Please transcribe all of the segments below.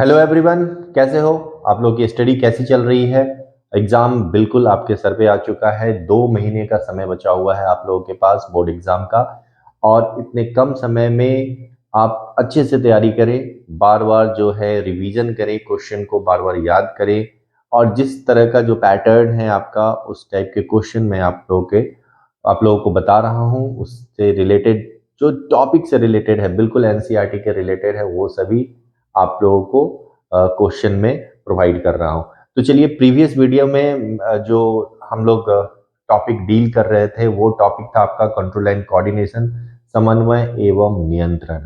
Hello everyone, कैसे हो आप लोग की स्टडी कैसी चल रही है। एग्जाम बिल्कुल आपके सर पे आ चुका है। 2 महीने का समय बचा हुआ है आप लोगों के पास बोर्ड एग्जाम का। और इतने कम समय में आप अच्छे से तैयारी करें, बार बार जो है रिवीजन करें, क्वेश्चन को बार बार याद करें। और जिस तरह का जो पैटर्न है आपका, उस टाइप के क्वेश्चन मैं आप लोगों को बता रहा हूँ। उससे रिलेटेड जो टॉपिक से रिलेटेड है, बिल्कुल एनसीईआरटी के रिलेटेड है, वो सभी आप लोगों को क्वेश्चन में प्रोवाइड कर रहा हूं। तो चलिए, प्रीवियस वीडियो में जो हम लोग टॉपिक डील कर रहे थे, वो टॉपिक था आपका कंट्रोल एंड कोऑर्डिनेशन, समन्वय एवं नियंत्रण।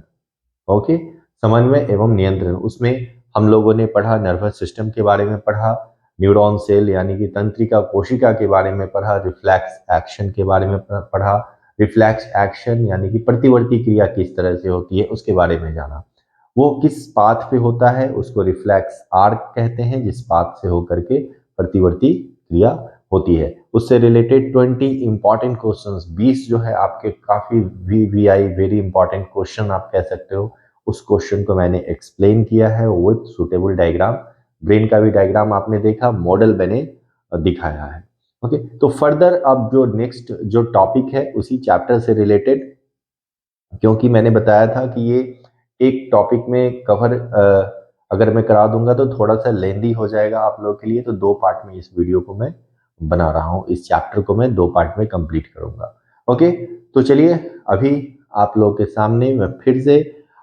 ओके, समन्वय एवं नियंत्रण। उसमें हम लोगों ने पढ़ा, नर्वस सिस्टम के बारे में पढ़ा, न्यूरॉन सेल यानी कि तंत्रिका कोशिका के बारे में पढ़ा, रिफ्लेक्स एक्शन के बारे में पढ़ा। रिफ्लेक्स एक्शन यानी कि प्रतिवर्ती क्रिया किस तरह से होती है उसके बारे में जाना। वो किस पाथ पे होता है उसको रिफ्लेक्स आर्क कहते हैं, जिस पाथ से होकर के प्रतिवर्ती क्रिया होती है। उससे रिलेटेड 20 इंपॉर्टेंट क्वेश्चंस, 20 जो है आपके काफी वीवीआई वेरी इंपॉर्टेंट क्वेश्चन आप कह सकते हो। उस क्वेश्चन को मैंने एक्सप्लेन किया है विद सुटेबल डायग्राम। ब्रेन का भी डायग्राम आपने देखा, मॉडल मैंने दिखाया है। ओके, तो फर्दर अब जो नेक्स्ट जो टॉपिक है उसी चैप्टर से रिलेटेड, क्योंकि मैंने बताया था कि ये एक टॉपिक में कवर अगर मैं करा दूंगा तो थोड़ा सा लेंदी हो जाएगा आप लोगों के लिए। तो 2 पार्ट में इस वीडियो को मैं बना रहा हूँ, इस चैप्टर को मैं 2 पार्ट में कंप्लीट करूंगा। ओके, तो चलिए, अभी आप लोगों के सामने मैं फिर से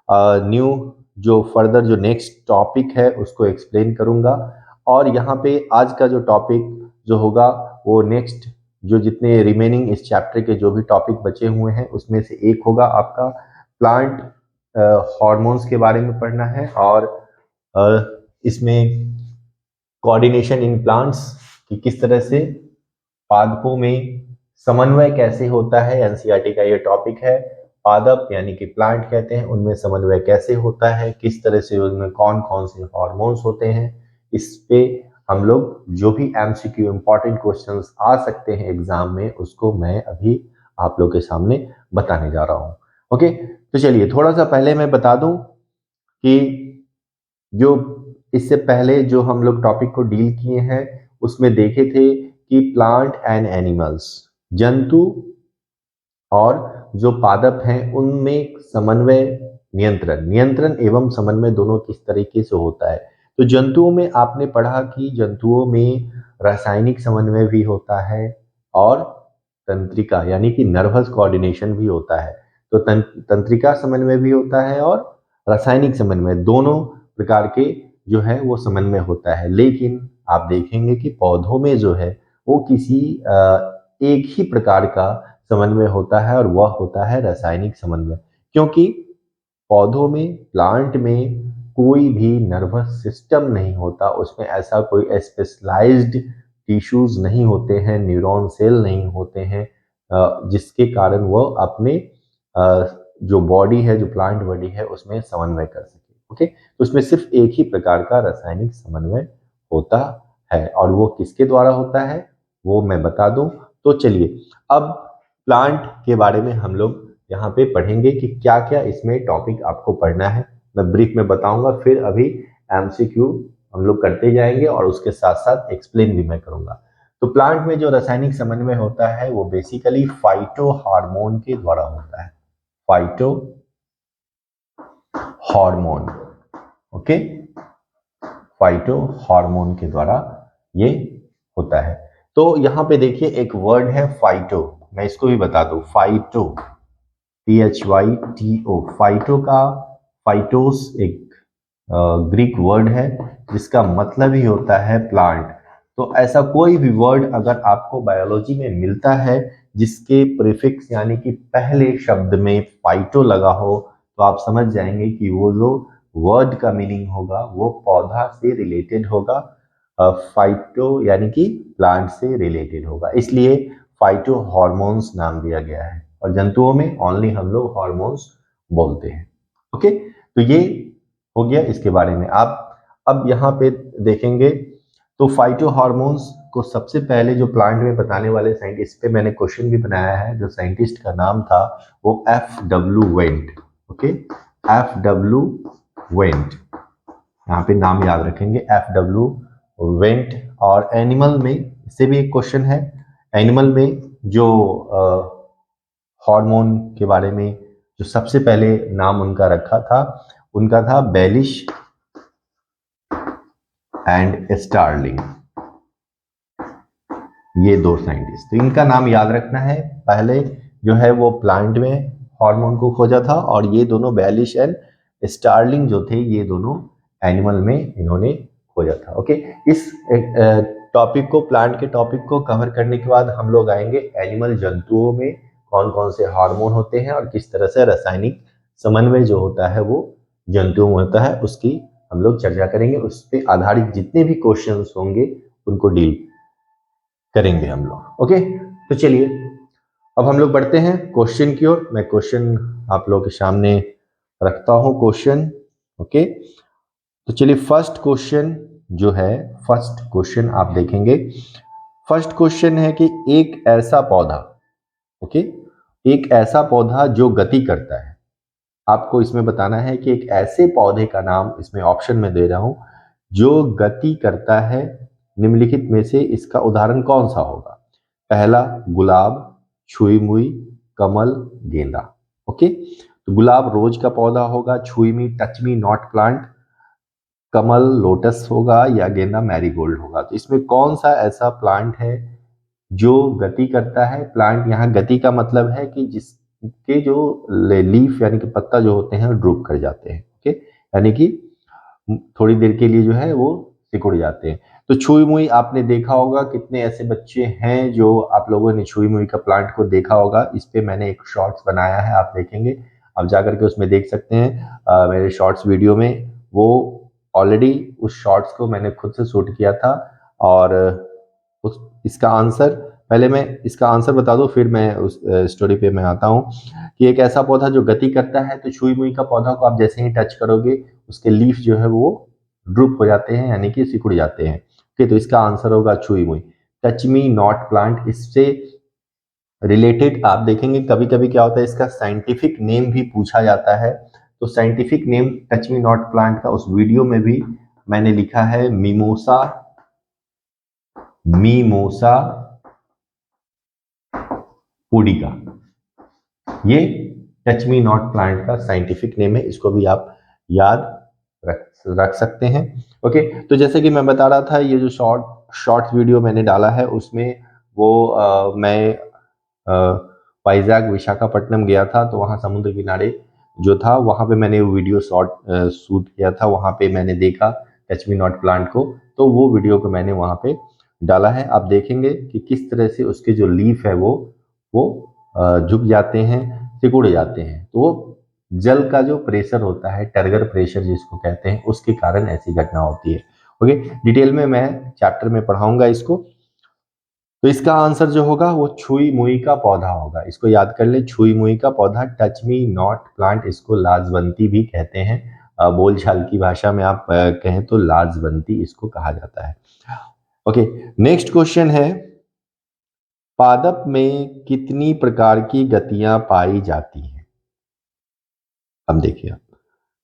न्यू जो फर्दर जो नेक्स्ट टॉपिक है उसको एक्सप्लेन करूंगा। और यहाँ पे आज का जो टॉपिक जो होगा, वो नेक्स्ट जो जितने रिमेनिंग इस चैप्टर के जो भी टॉपिक बचे हुए हैं उसमें से एक होगा आपका प्लांट हार्मोन्स के बारे में पढ़ना है। और इसमें कोऑर्डिनेशन इन प्लांट्स कि किस तरह से पादपों में समन्वय कैसे होता है, एनसीईआरटी का ये टॉपिक है। पादप यानी कि प्लांट कहते हैं, उनमें समन्वय कैसे होता है, किस तरह से उनमें कौन कौन से हार्मोन्स होते हैं। इस पे हम लोग जो भी एमसीक्यू इंपॉर्टेंट क्वेश्चंस आ सकते हैं एग्जाम में, उसको मैं अभी आप लोग के सामने बताने जा रहा हूँ। ओके, तो चलिए, थोड़ा सा पहले मैं बता दूं कि जो इससे पहले जो हम लोग टॉपिक को डील किए हैं उसमें देखे थे कि प्लांट एंड एनिमल्स, जंतु और जो पादप हैं, उनमें समन्वय, नियंत्रण नियंत्रण एवं समन्वय दोनों किस तरीके से होता है। तो जंतुओं में आपने पढ़ा कि जंतुओं में रासायनिक समन्वय भी होता है और तंत्रिका यानी कि नर्वस कोऑर्डिनेशन भी होता है। तो तंत्रिका समन्वय भी होता है और रासायनिक समन्वय, दोनों प्रकार के जो है वो समन्वय होता है। लेकिन आप देखेंगे कि पौधों में जो है वो किसी एक ही प्रकार का समन्वय होता है, और वह होता है रासायनिक समन्वय। क्योंकि पौधों में, प्लांट में कोई भी नर्वस सिस्टम नहीं होता, उसमें ऐसा कोई स्पेशलाइज्ड टिश्यूज नहीं होते हैं, न्यूरॉन सेल नहीं होते हैं, जिसके कारण वह अपने जो बॉडी है, जो प्लांट बॉडी है, उसमें समन्वय कर सके। ओके, तो उसमें सिर्फ एक ही प्रकार का रासायनिक समन्वय होता है, और वो किसके द्वारा होता है वो मैं बता दूं। तो चलिए, अब प्लांट के बारे में हम लोग यहाँ पे पढ़ेंगे कि क्या क्या इसमें टॉपिक आपको पढ़ना है। मैं ब्रीफ में बताऊंगा, फिर अभी एमसीक्यू हम लोग करते जाएंगे और उसके साथ साथ एक्सप्लेन भी मैं करूंगा। तो प्लांट में जो रासायनिक समन्वय होता है वो बेसिकली फाइटो हार्मोन के द्वारा होता है। Phyto hormone, okay, phyto hormone के द्वारा ये होता है। तो यहाँ पे देखिए एक वर्ड है फाइटो, मैं इसको भी बता दूं, फाइटो, PHYTO, फाइटो का, फाइटोस एक ग्रीक वर्ड है जिसका मतलब ही होता है प्लांट। तो ऐसा कोई भी वर्ड अगर आपको बायोलॉजी में मिलता है जिसके प्रीफिक्स यानी कि पहले शब्द में फाइटो लगा हो, तो आप समझ जाएंगे कि वो जो वर्ड का मीनिंग होगा वो पौधा से रिलेटेड होगा, फाइटो यानी कि प्लांट से रिलेटेड होगा, इसलिए फाइटो हार्मोन्स नाम दिया गया है। और जंतुओं में ओनली हम लोग हार्मोन्स बोलते हैं। ओके, तो ये हो गया इसके बारे में। आप अब यहाँ पे देखेंगे तो फाइटो हार्मोन्स को सबसे पहले जो प्लांट में बताने वाले साइंटिस्ट पे मैंने क्वेश्चन भी बनाया है, जो साइंटिस्ट का नाम था वो FW went. Okay, FW went. यहाँ पे नाम याद रखेंगे FW वेंट। और एनिमल में इससे भी एक क्वेश्चन है। एनिमल में जो हार्मोन के बारे में जो सबसे पहले नाम उनका रखा था, उनका था बेलिश एंड स्टार्लिंग। ये दो साइंटिस्ट, तो इनका नाम याद रखना है। पहले जो है वो प्लांट में हार्मोन को खोजा था, और ये दोनों बेलिश एंड स्टार्लिंग जो थे ये दोनों एनिमल में इन्होंने खोजा था। ओके, इस टॉपिक को, प्लांट के टॉपिक को कवर करने के बाद हम लोग आएंगे एनिमल, जंतुओं में कौन कौन से हार्मोन होते हैं और किस तरह से रासायनिक समन्वय जो होता है वो जंतुओं में होता है, उसकी हम लोग चर्चा करेंगे। उस पर आधारित जितने भी क्वेश्चंस होंगे उनको डील करेंगे हम लोग। ओके, तो चलिए अब हम लोग बढ़ते हैं क्वेश्चन की ओर। मैं क्वेश्चन आप लोगों के सामने रखता हूं क्वेश्चन। ओके, तो चलिए फर्स्ट क्वेश्चन जो है, फर्स्ट क्वेश्चन आप देखेंगे। फर्स्ट क्वेश्चन है कि एक ऐसा पौधा, ओके, एक ऐसा पौधा जो गति करता है। आपको इसमें बताना है कि एक ऐसे पौधे का नाम, इसमें ऑप्शन में दे रहा हूं, जो गति करता है, निम्नलिखित में से इसका उदाहरण कौन सा होगा। पहला गुलाब, छुई मुई, कमल, गेंदा। ओके, तो गुलाब रोज का पौधा होगा, छुई me touch me not plant, Kamal lotus होगा, या गेंदा मैरीगोल्ड होगा। तो इसमें कौन सा ऐसा प्लांट है जो गति करता है। प्लांट, यहाँ गति का मतलब है कि जिसके जो लीफ यानी कि पत्ता जो होते हैं ड्रूप कर जाते हैं। ओके, यानी कि थोड़ी देर के लिए जो है वो सिकुड़ जाते हैं। तो छुई मुई आपने देखा होगा, कितने ऐसे बच्चे हैं जो आप लोगों ने छुई मुई का प्लांट को देखा होगा। इस पे मैंने एक शॉर्ट्स बनाया है, आप देखेंगे, आप जाकर के उसमें देख सकते हैं मेरे शॉर्ट्स वीडियो में। वो ऑलरेडी उस शॉर्ट्स को मैंने खुद से शूट किया था। और उस इसका आंसर, पहले मैं इसका आंसर बता दूं फिर मैं उस स्टोरी पे मैं आता हूं कि एक ऐसा पौधा जो गति करता है। तो छुई मुई का पौधा को आप जैसे ही टच करोगे उसके लीफ जो है वो ड्रूप हो जाते हैं, यानी कि सिकुड़ जाते हैं। ओके, तो इसका आंसर होगा छुई मुई। टच मी नॉट प्लांट, इससे रिलेटेड आप देखेंगे कभी कभी क्या होता है, इसका साइंटिफिक नेम भी पूछा जाता है। तो scientific name touch me not plant का उस वीडियो में भी मैंने लिखा है, मिमोसा, मीमोसा पुडिका। ये टच मी नॉट प्लांट का साइंटिफिक नेम है, इसको भी आप याद रख सकते हैं। ओके, तो जैसे कि मैं बता रहा था, ये जो शॉर्ट्स वीडियो मैंने डाला है उसमें वो मैं वाइजैग विशाखापट्टनम गया था, तो वहाँ समुद्र किनारे जो था वहाँ पे मैंने वीडियो शूट किया था। वहाँ पे मैंने देखा टच मी नॉट प्लांट को, तो वो वीडियो को मैंने वहाँ पे डाला है। आप देखेंगे कि किस तरह से उसके जो लीफ है वो झुक जाते हैं, सिकुड़ जाते हैं। तो वो जल का जो प्रेशर होता है, टर्गर प्रेशर जिसको कहते हैं, उसके कारण ऐसी घटना होती है। ओके, डिटेल में मैं चैप्टर में पढ़ाऊंगा इसको। तो इसका आंसर जो होगा वो छुई मुई का पौधा होगा। इसको याद कर ले, छुई मुई का पौधा, टच मी नॉट प्लांट, इसको लाजवंती भी कहते हैं। बोलचाल की भाषा में आप कहें तो लाजवंती इसको कहा जाता है। ओके, नेक्स्ट क्वेश्चन है, पादप में कितनी प्रकार की गतियां पाई जाती हैं। अब देखिए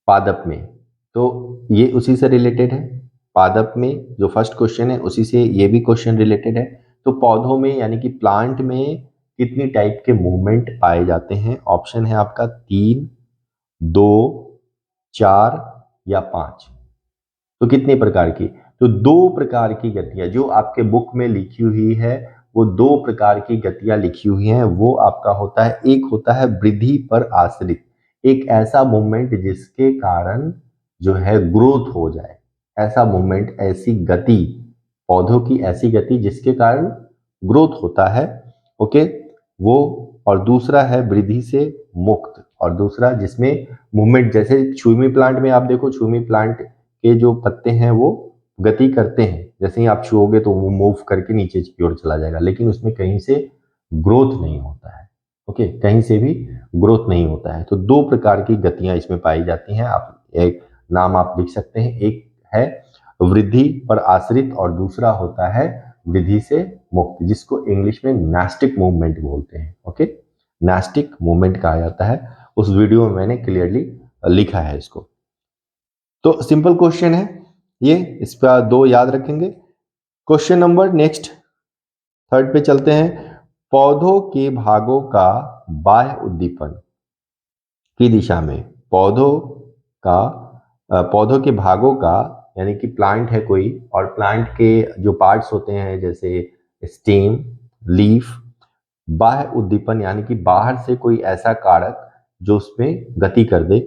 पादप में, तो ये उसी से रिलेटेड है। पादप में जो फर्स्ट क्वेश्चन है उसी से ये भी क्वेश्चन रिलेटेड है। तो पौधों में यानी कि प्लांट में कितनी टाइप के मूवमेंट पाए जाते हैं। ऑप्शन है आपका 3, 2, 4 या 5। तो कितने प्रकार की, तो 2 प्रकार की गतियां जो आपके बुक में लिखी हुई है, वो 2 प्रकार की गतियां लिखी हुई हैं। वो आपका होता है, एक होता है वृद्धि पर आश्रित, एक ऐसा मूवमेंट जिसके कारण जो है ग्रोथ हो जाए, ऐसा मूवमेंट, ऐसी गति, पौधों की ऐसी गति जिसके कारण ग्रोथ होता है। ओके, वो, और दूसरा है वृद्धि से मुक्त, और दूसरा जिसमें मूवमेंट, जैसे छुई प्लांट में आप देखो, छुई प्लांट के जो पत्ते हैं वो गति करते हैं, जैसे ही आप छुओगे तो वो मूव करके नीचे की ओर चला जाएगा, लेकिन उसमें कहीं से ग्रोथ नहीं होता है। ओके, कहीं से भी ग्रोथ नहीं होता है। तो 2 प्रकार की गतियां इसमें पाई जाती हैं। आप एक नाम आप लिख सकते हैं, एक है वृद्धि पर आश्रित और दूसरा होता है वृद्धि से मुक्त, जिसको इंग्लिश में नास्टिक मूवमेंट बोलते हैं। ओके, नास्टिक मूवमेंट कहा जाता है। उस वीडियो में मैंने क्लियरली लिखा है इसको। तो सिंपल क्वेश्चन है ये, इस पर 2 याद रखेंगे। क्वेश्चन नंबर नेक्स्ट 3 पे चलते हैं। पौधों के भागों का बाह्य उद्दीपन की दिशा में, पौधों के भागों का यानी कि प्लांट है कोई, और प्लांट के जो पार्ट्स होते हैं जैसे स्टेम, लीफ, बाह्य उद्दीपन यानी कि बाहर से कोई ऐसा कारक जो उसमें गति कर दे,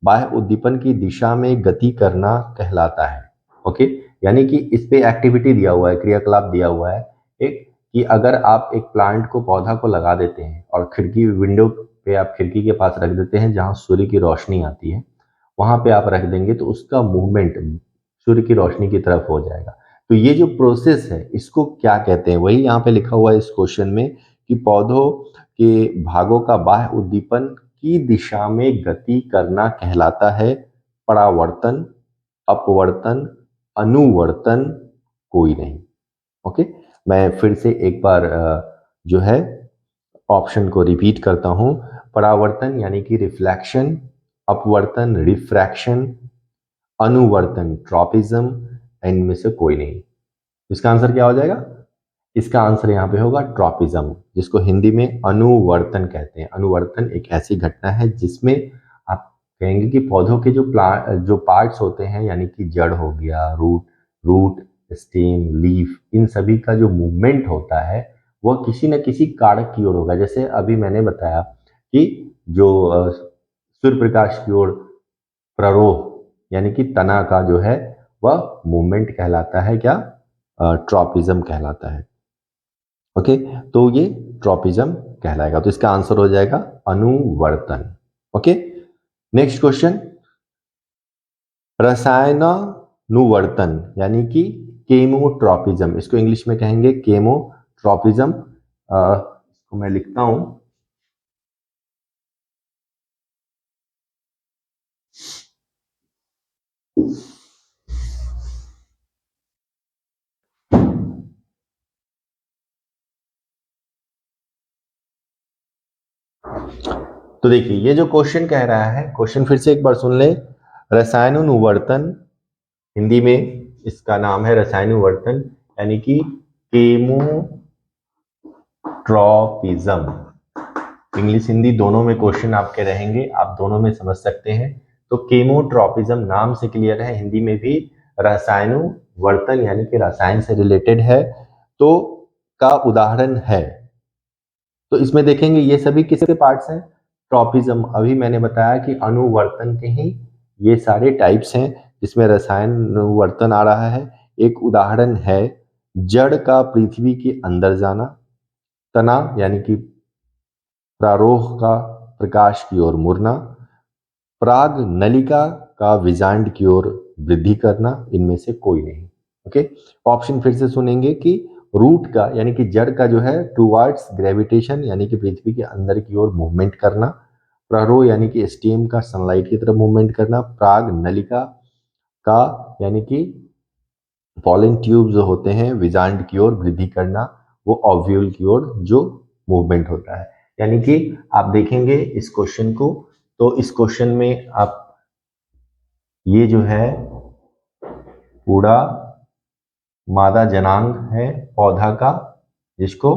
बाह्य उद्दीपन की दिशा में गति करना कहलाता है। ओके, यानी कि इस पे एक्टिविटी दिया हुआ है, क्रियाकलाप दिया हुआ है एक, कि अगर आप एक प्लांट को, पौधा को लगा देते हैं और खिड़की, विंडो पे आप खिड़की के पास रख देते हैं जहां सूर्य की रोशनी आती है, वहां पे आप रख देंगे तो उसका मूवमेंट सूर्य की रोशनी की तरफ हो जाएगा। तो ये जो प्रोसेस है इसको क्या कहते हैं, वही यहाँ पे लिखा हुआ है इस क्वेश्चन में कि पौधों के भागों का बाह्य उद्दीपन की दिशा में गति करना कहलाता है परावर्तन, अपवर्तन, अनुवर्तन, कोई नहीं। ओके, मैं फिर से एक बार जो है ऑप्शन को रिपीट करता हूं। परावर्तन यानी कि रिफ्लेक्शन, अपवर्तन रिफ्रैक्शन, अनुवर्तन ट्रॉपिज्म, इनमें से कोई नहीं। इसका आंसर क्या हो जाएगा? इसका आंसर यहाँ पे होगा ट्रॉपिज्म, जिसको हिंदी में अनुवर्तन कहते हैं। अनुवर्तन एक ऐसी घटना है जिसमें आप कहेंगे कि पौधों के जो पार्ट्स होते हैं, यानी कि जड़ हो गया, रूट, स्टेम, लीफ, इन सभी का जो मूवमेंट होता है वह किसी न किसी कारक की ओर होगा। जैसे अभी मैंने बताया कि जो सूर्य प्रकाश की ओर प्ररोह यानी कि तना का जो है वह मूवमेंट कहलाता है, क्या? ट्रॉपिज्म कहलाता है। ओके, तो ये ट्रॉपिज्म कहलाएगा, तो इसका आंसर हो जाएगा अनुवर्तन। ओके, नेक्स्ट क्वेश्चन, रसायनानुवर्तन यानी कि केमोट्रॉपिज्म, इसको इंग्लिश में कहेंगे केमोट्रॉपिज्म। इसको मैं लिखता हूं। तो देखिए ये जो क्वेश्चन कह रहा है, क्वेश्चन फिर से एक बार सुन ले। रसायनानुवर्तन, हिंदी में इसका नाम है रसायनानुवर्तन, यानी कि केमोट्रॉपिज्म। इंग्लिश हिंदी दोनों में क्वेश्चन आपके रहेंगे, आप दोनों में समझ सकते हैं। तो केमोट्रॉपिज्म नाम से क्लियर है, हिंदी में भी रसायनानुवर्तन यानी कि रसायन से रिलेटेड है, तो का उदाहरण है। तो इसमें देखेंगे ये सभी किसके पार्ट्स हैं? ट्रॉपिज्म। अभी मैंने बताया कि अनुवर्तन के ही ये सारे टाइप्स हैं जिसमें रसायनानुवर्तन आ रहा है। एक उदाहरण है जड़ का पृथ्वी के अंदर जाना, तना यानी कि प्रारोह का प्रकाश की ओर मुड़ना, पराग नलिका का विजांड की ओर वृद्धि करना, इनमें से कोई नहीं। ओके, ऑप्शन फिर से सुनेंगे कि रूट का यानी कि जड़ का जो है टूवर्ड्स ग्रेविटेशन यानी कि पृथ्वी के अंदर की ओर मूवमेंट करना, प्रारोह यानी कि स्टेम का सनलाइट की तरफ मूवमेंट करना, पराग नलिका का यानी कि पॉलन ट्यूब जो होते हैं विजांड की ओर वृद्धि करना, वो ओव्यूल की ओर जो मूवमेंट होता है। यानी कि आप देखेंगे इस क्वेश्चन को, तो इस क्वेश्चन में आप ये जो है पूरा मादा जनांग है पौधा का, जिसको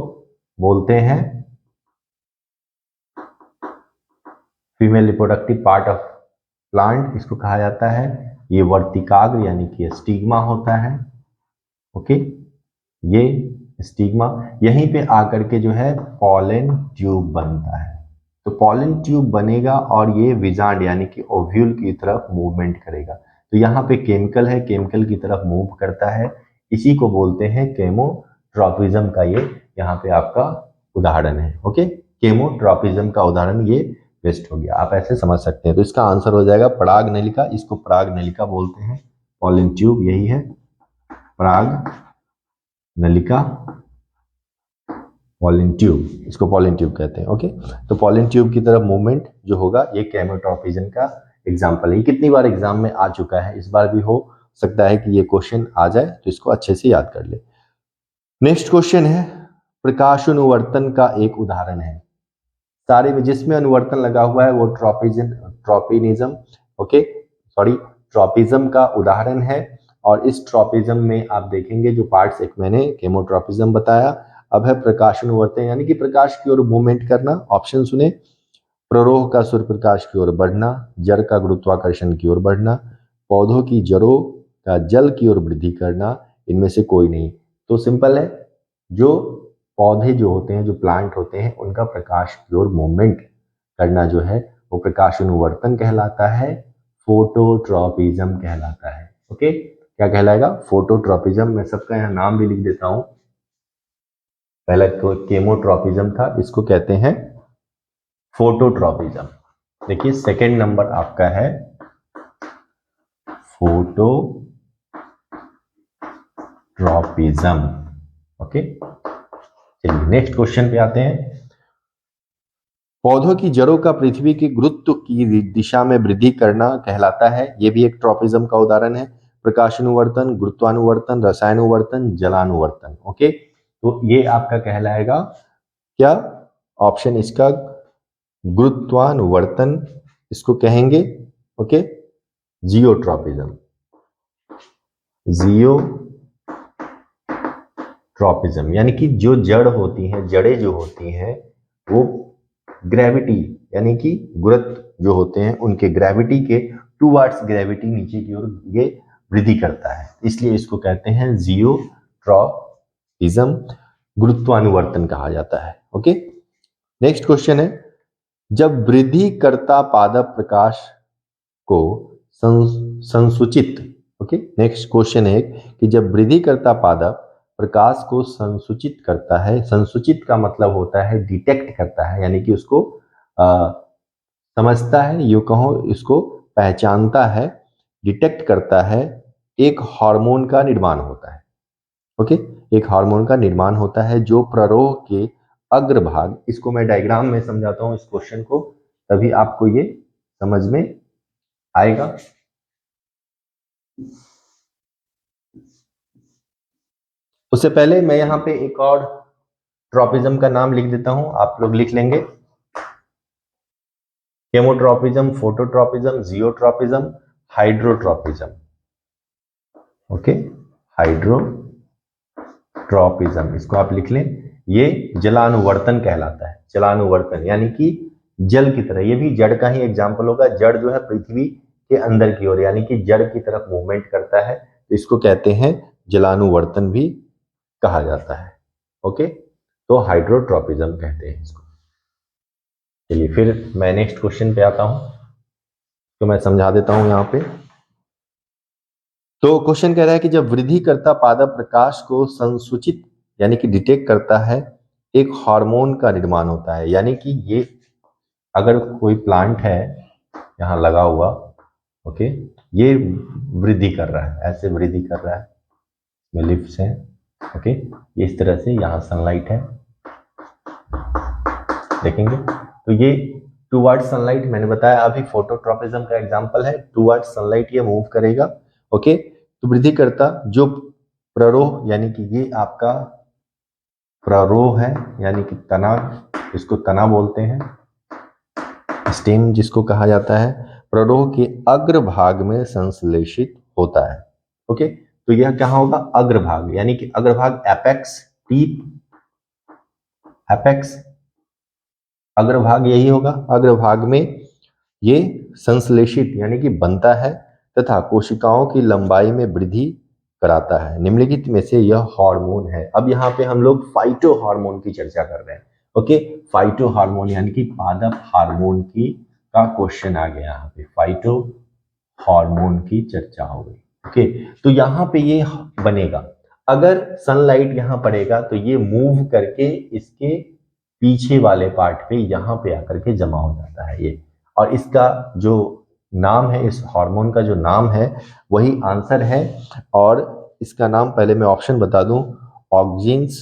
बोलते हैं female reproductive part of plant, इसको कहा जाता है। ये वर्तिकाग्र यानी कि स्टिग्मा होता है। ओके, ये स्टिग्मा, यहीं पे आकर के जो है पॉलन ट्यूब बनता है। तो पॉलन ट्यूब बनेगा और ये विजांड यानी कि ओव्यूल की तरफ मूवमेंट करेगा। तो यहाँ पे केमिकल है, केमिकल की तरफ मूव करता है, इसी को बोलते हैं केमोट्रॉपिज्म का ये यहाँ पे आपका उदाहरण है। ओके, केमोट्रॉपिज्म का उदाहरण ये बेस्ट हो गया, आप ऐसे समझ सकते हैं। तो इसका आंसर हो जाएगा पराग नलिका, इसको पराग नलिका बोलते हैं। पॉलन ट्यूब यही है, पराग नलिका, पॉलन ट्यूब, इसको पॉलन ट्यूब कहते हैं। ओके, तो पॉलन ट्यूब की तरफ मूवमेंट जो होगा ये केमोट्रॉपिज्म का एग्जाम्पल है। कितनी बार एग्जाम में आ चुका है, इस बार भी हो सकता है कि ये क्वेश्चन आ जाए, तो इसको अच्छे से याद कर ले। नेक्स्ट क्वेश्चन है प्रकाशानुवर्तन का एक उदाहरण है। सारे में जिसमें अनुवर्तन लगा हुआ है वो ट्रॉपिनिज्म, ओके सॉरी ट्रॉपिज्म का उदाहरण है। और इस ट्रॉपिज्म में आप देखेंगे जो पार्ट्स, एक मैंने केमोट्रॉपिज्म बताया, अब है प्रकाशानुवर्तन यानी कि प्रकाश की ओर मूवमेंट करना। ऑप्शन सुने, प्ररोह का सूर्य प्रकाश की ओर बढ़ना, जड़ का गुरुत्वाकर्षण की ओर बढ़ना, पौधों की जड़ों का जल की ओर वृद्धि करना, इनमें से कोई नहीं। तो सिंपल है, जो पौधे जो होते हैं, जो प्लांट होते हैं, उनका प्रकाश की ओर मूवमेंट करना जो है वो प्रकाशानुवर्तन कहलाता है, फोटोट्रॉपिज्म कहलाता है। ओके, क्या कहलाएगा? फोटोट्रॉपिज्म। मैं सबका यहाँ नाम भी लिख देता हूं। पहला केमोट्रॉपिज्म था, इसको कहते हैं फोटोट्रॉपिज्म। देखिए सेकंड नंबर आपका है फोटोट्रॉपिज्म। ओके, चलिए नेक्स्ट क्वेश्चन पे आते हैं। पौधों की जड़ों का पृथ्वी की गुरुत्व की दिशा में वृद्धि करना कहलाता है। यह भी एक ट्रॉपिज्म का उदाहरण है। प्रकाशानुवर्तन, गुरुत्वानुवर्तन, रसायनुवर्तन, जलानुवर्तन। ओके, तो ये आपका कहलाएगा क्या? ऑप्शन इसका गुरुत्वानुवर्तन इसको कहेंगे। ओके, जियोट्रॉपिज्म, जियोट्रॉपिज्म यानी कि जो जड़ होती हैं, जड़ें जो होती हैं वो ग्रेविटी यानी कि गुरुत्व जो होते हैं उनके ग्रेविटी के टूवर्ड्स ग्रेविटी नीचे की ओर ये वृद्धि करता है, इसलिए इसको कहते हैं जियोट्रॉपिज्म, गुरुत्वानुवर्तन कहा जाता है। ओके, नेक्स्ट क्वेश्चन है, जब वृद्धि करता पादप प्रकाश को संसूचित, ओके, नेक्स्ट क्वेश्चन है कि जब वृद्धि करता पादप प्रकाश को संसूचित करता है, संसूचित का मतलब होता है डिटेक्ट करता है, यानी कि उसको समझता है, यूं कहो इसको पहचानता है, डिटेक्ट करता है, एक हार्मोन का निर्माण होता है। ओके, एक हार्मोन का निर्माण होता है जो प्ररोह के अग्रभाग, इसको मैं डायग्राम में समझाता हूं इस क्वेश्चन को, तभी आपको ये समझ में आएगा। उससे पहले मैं यहाँ पे एक और ट्रॉपिज्म का नाम लिख देता हूं, आप लोग लिख लेंगे। Chemotropism, phototropism, geotropism, hydrotropism. Okay, hydrotropism इसको आप लिख लें। ये जलानुवर्तन कहलाता है, जलानुवर्तन यानी कि जल की तरह, ये भी जड़ का ही एग्जाम्पल होगा। जड़ जो है पृथ्वी के अंदर की ओर यानी कि जड़ की तरफ मूवमेंट करता है, तो इसको कहते हैं जलानुवर्तन भी कहा जाता है। ओके, तो हाइड्रोट्रॉपिज्म कहते हैं इसको। चलिए फिर मैं नेक्स्ट क्वेश्चन पे आता हूं, तो मैं समझा देता हूं यहां पे। तो क्वेश्चन कह रहा है कि जब वृद्धि करता पादप प्रकाश को संसूचित यानी कि डिटेक्ट करता है, एक हार्मोन का निर्माण होता है, यानी कि ये अगर कोई प्लांट है यहाँ लगा हुआ, ओके, ये वृद्धि कर रहा है, ऐसे वृद्धि कर रहा है, में लिफ्ट्स हैं, ओके, इस तरह से यहाँ सनलाइट है, देखेंगे तो ये टूवर्ड सनलाइट, मैंने बताया अभी फोटोट्रॉपिज्म का एग्जांपल है, टूवर्ड सनलाइट ये मूव करेगा। ओके, तो वृद्धि करता जो प्ररोह यानी कि ये आपका प्ररोह है यानी कि तना, इसको तना बोलते हैं, स्टेम जिसको कहा जाता है, प्ररोह के अग्रभाग में संश्लेषित होता है। ओके, तो यह क्या होगा? अग्रभाग, यानी कि अग्रभाग, एपेक्स, टीप, एपेक्स, अग्रभाग यही होगा। अग्रभाग में ये संश्लेषित यानी कि बनता है तथा कोशिकाओं की लंबाई में वृद्धि कराता है। निम्नलिखित में से यह हार्मोन है। अब यहाँ पे हम लोग फाइटो हार्मोन की चर्चा कर रहे हैं। ओके, फाइटो हार्मोन यानी कि पादप हार्मोन की का क्वेश्चन आ गया यहाँ पे, फाइटो हार्मोन की चर्चा हो गई। ओके, तो यहाँ पे ये बनेगा, अगर सनलाइट यहाँ पड़ेगा तो ये मूव करके इसके पीछे वाले पार्ट पे यहाँ पे आकर के जमा हो जाता है ये, और इसका जो नाम है, इस हार्मोन का जो नाम है वही आंसर है। और इसका नाम पहले मैं ऑप्शन बता दूं, ऑक्जिन्स,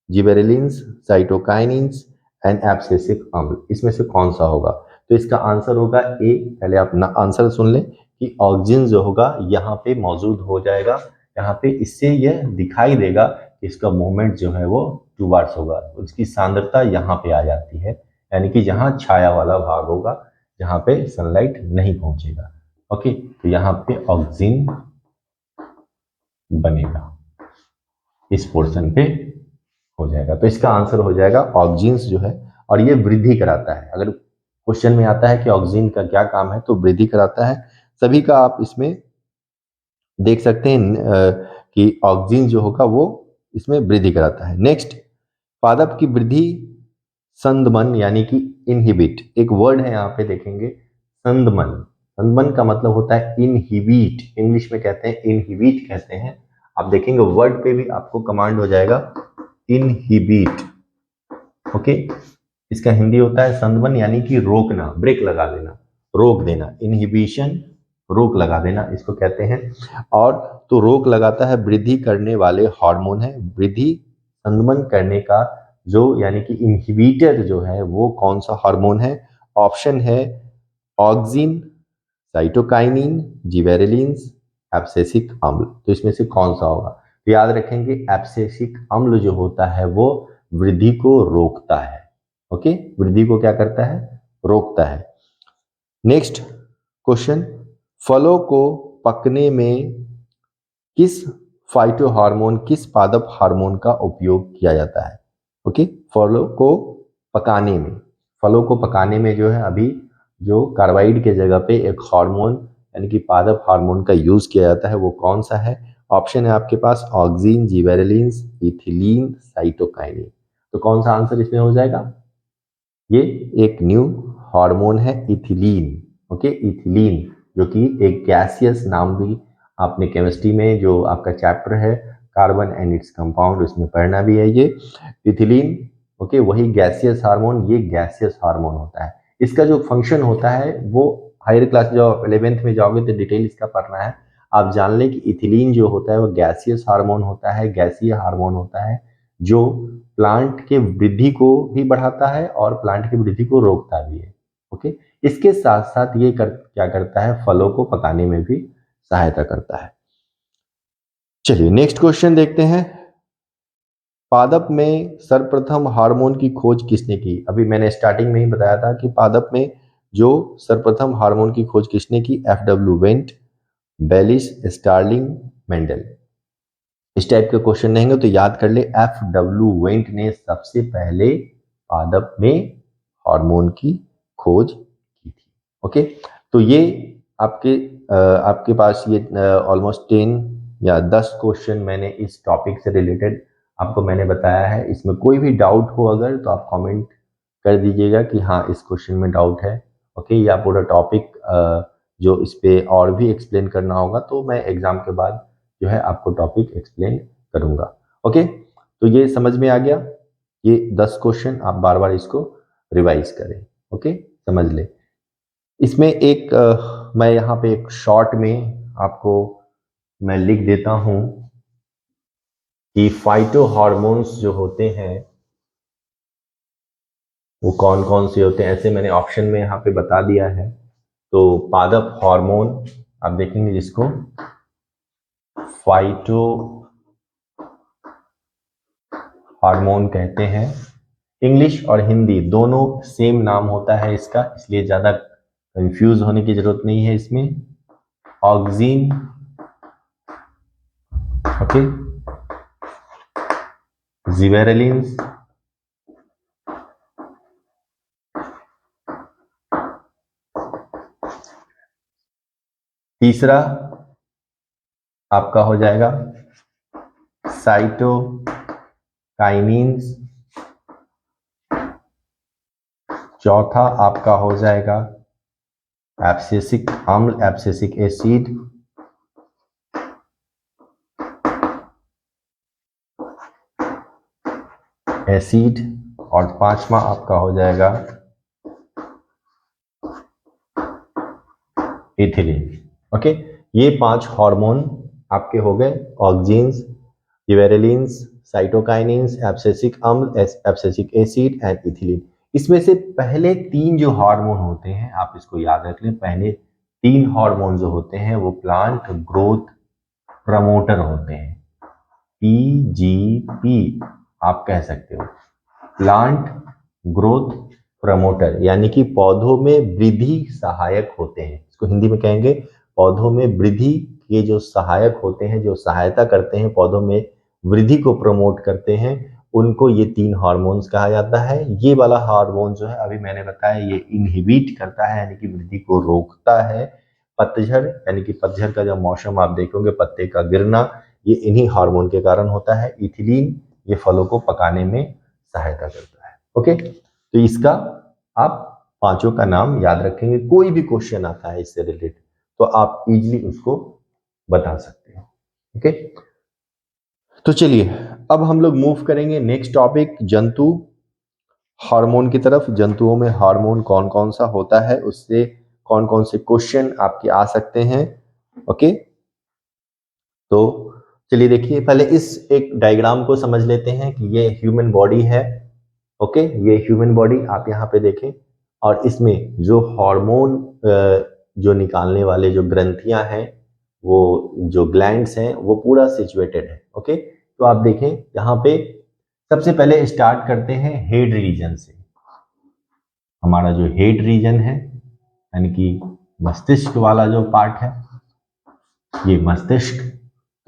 जिबेरेलिन्स, साइटोकाइनिन्स एंड एब्सिसिक अम्ल, इसमें से कौन सा होगा? तो इसका आंसर होगा ए। पहले आप आंसर सुन लें कि ऑक्जिन जो होगा यहाँ पे मौजूद हो जाएगा, यहाँ पे इससे यह दिखाई देगा कि इसका मूवमेंट जो है वो टूवर्ड्स होगा, उसकी सांद्रता यहाँ पे आ जाती है, यानी कि जहाँ छाया वाला भाग होगा, जहाँ पे सनलाइट नहीं पहुंचेगा। ओके, तो यहाँ पे ऑक्सिन बनेगा, इस पोर्शन पे हो जाएगा। तो इसका आंसर हो जाएगा ऑक्सिन्स जो है, और ये वृद्धि कराता है। अगर क्वेश्चन में आता है कि ऑक्सिन का क्या काम है, तो वृद्धि कराता है। सभी का आप इसमें देख सकते हैं कि ऑक्सिन जो होगा वो इसमें वृद्धि कराता है। नेक्स्ट, पादप की वृद्धि संदमन यानी कि इनहिबिट, एक वर्ड है यहाँ पे देखेंगे, संदमन। संदमन का मतलब होता है इनहिबिट, इंग्लिश में कहते हैं इनहिबिट कहते हैं। आप देखेंगे वर्ड पे भी आपको कमांड हो जाएगा इनहिबिट। ओके, इसका हिंदी होता है संदमन यानी कि रोकना, ब्रेक लगा देना, रोक देना, इनहिबिशन रोक लगा देना इसको कहते हैं। और तो रोक लगाता है, वृद्धि करने वाले हार्मोन है। वृद्धि संदमन करने का जो यानी कि इनहिबिटर जो है वो कौन सा हार्मोन है? ऑप्शन है ऑक्सिन, साइटोकाइनिन, जिबेरेलिन्स, एब्सिसिक अम्ल। तो इसमें से कौन सा होगा? तो याद रखेंगे एब्सिसिक अम्ल जो होता है वो वृद्धि को रोकता है। ओके, वृद्धि को क्या करता है? रोकता है। नेक्स्ट क्वेश्चन, फलों को पकने में किस फाइटो हार्मोन, किस पादप हार्मोन का उपयोग किया जाता है? ओके, फलों को पकाने में, फलों को पकाने में जो है अभी जो कार्बाइड के जगह पे एक हार्मोन यानी कि पादप हार्मोन का यूज किया जाता है, वो कौन सा है? ऑप्शन है आपके पास ऑक्सिन, जिबेरेलिन्स, इथिलीन, साइटोकाइनिन। तो कौन सा आंसर इसमें हो जाएगा? ये एक न्यू हार्मोन है इथिलीन। ओके, इथिलीन जो कि एक गैसियस नाम भी आपने केमिस्ट्री में जो आपका चैप्टर है कार्बन एंड इट्स कंपाउंड उसमें पढ़ना भी है ये इथिलीन। ओके, वही गैसियस हार्मोन, ये गैसियस हार्मोन होता है। इसका जो फंक्शन होता है वो हायर क्लास जब 11th में जाओगे तो डिटेल इसका पढ़ना है। आप जान लें कि इथिलीन जो होता है वो गैसियस हार्मोन होता है, गैसीय हार्मोन होता है जो प्लांट के वृद्धि को भी बढ़ाता है और प्लांट की वृद्धि को रोकता भी है। ओके, इसके साथ साथ ये क्या करता है? फलों को पकाने में भी सहायता करता है। चलिए नेक्स्ट क्वेश्चन देखते हैं। पादप में सर्वप्रथम हार्मोन की खोज किसने की? अभी मैंने स्टार्टिंग में ही बताया था कि पादप में जो सर्वप्रथम हार्मोन की खोज किसने की? F W. Went, Bayliss, Starling, Mendel. इस टाइप के क्वेश्चन रहेंगे तो याद कर ले, एफ.डब्ल्यू. वेंट ने सबसे पहले पादप में हार्मोन की खोज की थी। ओके, तो ये आपके आपके पास ये ऑलमोस्ट 10 या 10 क्वेश्चन मैंने इस टॉपिक से रिलेटेड आपको मैंने बताया है। इसमें कोई भी डाउट हो अगर तो आप कमेंट कर दीजिएगा कि हाँ इस क्वेश्चन में डाउट है। ओके, या पूरा टॉपिक जो इस पे और भी एक्सप्लेन करना होगा तो मैं एग्जाम के बाद जो है आपको टॉपिक एक्सप्लेन करूंगा। ओके, तो ये समझ में आ गया। ये 10 क्वेश्चन आप बार बार इसको रिवाइज करें। ओके, समझ ले। इसमें एक मैं यहाँ पे एक शॉर्ट में आपको मैं लिख देता हूं कि फाइटो हार्मोन्स जो होते हैं वो कौन कौन से होते हैं, ऐसे मैंने ऑप्शन में यहाँ पे बता दिया है। तो पादप हार्मोन आप देखेंगे जिसको फाइटो हार्मोन कहते हैं। इंग्लिश और हिंदी दोनों सेम नाम होता है इसका, इसलिए ज्यादा कंफ्यूज होने की जरूरत नहीं है इसमें। ऑक्सिन, ओके, जिबेरेलिन्स, तीसरा आपका हो जाएगा साइटोकाइनिन्स, चौथा आपका हो जाएगा एब्सिसिक अम्ल, एब्सिसिक एसिड, और पांचवा आपका हो जाएगा इथिलीन। ओके, ये 5 हार्मोन आपके हो गए, ऑक्सिन्स, जिबेरेलिन्स, साइटोकाइनिन्स, एब्सिसिक अम्ल, एब्सिसिक एसिड एंड इथिलीन। इसमें से पहले 3 जो हार्मोन होते हैं आप इसको याद रख लें, पहले 3 हार्मोन जो होते हैं वो प्लांट ग्रोथ प्रमोटर होते हैं, पीजीपी आप कह सकते हो, प्लांट ग्रोथ प्रमोटर, यानी कि पौधों में वृद्धि सहायक होते हैं। इसको हिंदी में कहेंगे पौधों में वृद्धि के जो सहायक होते हैं, जो सहायता करते हैं पौधों में वृद्धि को प्रमोट करते हैं, उनको ये 3 हार्मोन्स कहा जाता है। ये वाला हार्मोन जो है अभी मैंने बताया, ये इनहिबिट करता है यानी कि वृद्धि को रोकता है। पतझड़ यानी कि पतझड़ का जब मौसम आप देखोगे, पत्ते का गिरना, ये इन्हीं हार्मोन के कारण होता है। इथिलीन ये फलों को पकाने में सहायता करता है। ओके, तो इसका आप पांचों का नाम याद रखेंगे। कोई भी क्वेश्चन आता है इससे रिलेटेड तो आप इजीली उसको बता सकते हो। ओके, तो चलिए अब हम लोग मूव करेंगे नेक्स्ट टॉपिक, जंतु हार्मोन की तरफ। जंतुओं में हार्मोन कौन कौन सा होता है, उससे कौन कौन से क्वेश्चन आपके आ सकते हैं। ओके, तो चलिए देखिए, पहले इस एक डायग्राम को समझ लेते हैं कि ये ह्यूमन बॉडी है। ओके, ये ह्यूमन बॉडी आप यहाँ पे देखें, और इसमें जो हार्मोन जो निकालने वाले जो ग्रंथियां हैं, वो जो ग्लैंड्स हैं, वो पूरा सिचुएटेड है। ओके, तो आप देखें यहाँ पे सबसे पहले स्टार्ट करते हैं हेड रीजन से। हमारा जो हेड रीजन है यानी कि मस्तिष्क वाला जो पार्ट है, ये मस्तिष्क।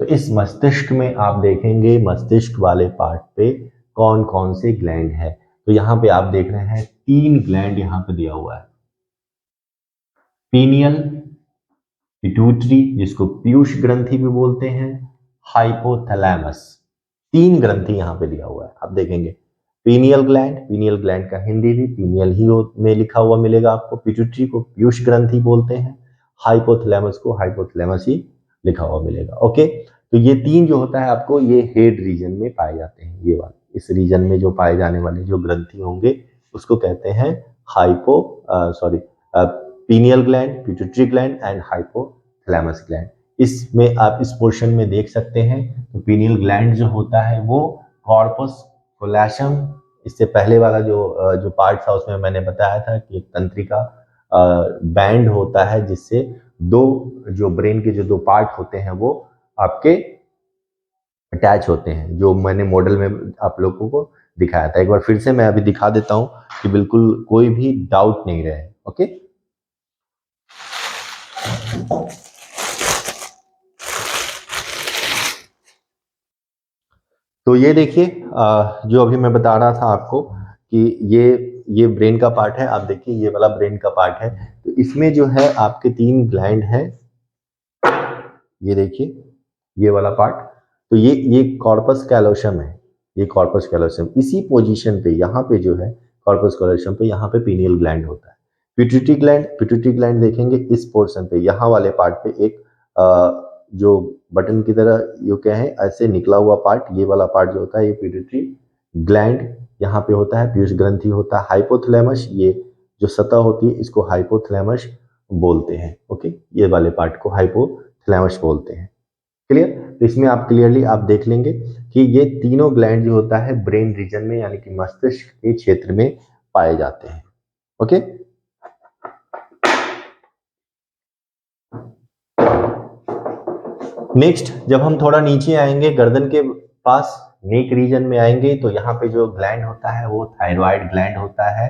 तो इस मस्तिष्क में आप देखेंगे मस्तिष्क वाले पार्ट पे कौन कौन से ग्लैंड है। तो यहाँ पे आप देख रहे हैं 3 ग्लैंड यहाँ पे दिया हुआ है। पीनियल, पिट्यूटरी जिसको पीयूष ग्रंथि भी बोलते हैं, हाइपोथैलेमस, 3 ग्रंथि यहाँ पे दिया हुआ है। आप देखेंगे पीनियल ग्लैंड का हिंदी भी पीनियल ही में लिखा हुआ मिलेगा आपको। पिट्यूटरी को पीयूष ग्रंथि बोलते हैं, हाइपोथैलेमस को हाइपोथैलेमस ही लिखा हुआ मिलेगा। ओके, तो ये 3 जो होता है आपको, ये हेड रीजन में पाए जाते हैं। ये वाले इस रीजन में जो पाए जाने वाले जो ग्रंथि होंगे उसको कहते हैं pineal gland, pituitary gland and hypothalamus gland. इसमें आप इस पोर्शन में देख सकते हैं, तो पीनियल ग्लैंड जो होता है वो कॉर्पस कोलेशम, इससे पहले वाला जो पार्ट था उसमें मैंने बताया था कि एक तंत्रिका बैंड होता है, जिससे दो जो ब्रेन के जो 2 पार्ट होते हैं वो आपके अटैच होते हैं, जो मैंने मॉडल में आप लोगों को दिखाया था। एक बार फिर से मैं अभी दिखा देता हूं कि बिल्कुल कोई भी डाउट नहीं रहे। ओके, तो ये देखिए जो अभी मैं बता रहा था आपको कि ये ब्रेन का पार्ट है। आप देखिए ये वाला ब्रेन का पार्ट है। तो इसमें जो है आपके 3 ग्लैंड हैं। ये देखिए ये वाला पार्ट, तो ये कॉर्पस कैलोसम है। ये कॉर्पस कैलोसम, इसी पोजीशन पे यहाँ पे जो है कॉर्पस कैलोसम पे यहाँ पे पीनियल ग्लैंड होता है। पिट्यूटरी ग्लैंड देखेंगे इस पोर्शन पे, यहाँ वाले पार्ट पे एक जो बटन की तरह यू क्या है ऐसे निकला हुआ पार्ट, ये वाला पार्ट जो होता है ये पिट्यूटरी ग्लैंड यहाँ पे होता है। पीयूष ग्रंथि होता है। हाइपोथैलेमस, ये जो सतह होती है इसको हाइपोथैलेमस बोलते हैं। ओके, ये वाले पार्ट को हाइपोथैलेमस बोलते हैं। क्लियर? तो इसमें आप क्लियरली आप देख लेंगे कि ये तीनों ग्लैंड जो होता है ब्रेन रीजन में यानी कि मस्तिष्क के क्षेत्र में पाए जाते हैं। ओके, नेक्स्ट जब हम थोड़ा नीचे आएंगे गर्दन के पास, नेक रीजन में आएंगे, तो यहाँ पे जो ग्लैंड होता है वो थायराइड ग्लैंड होता है।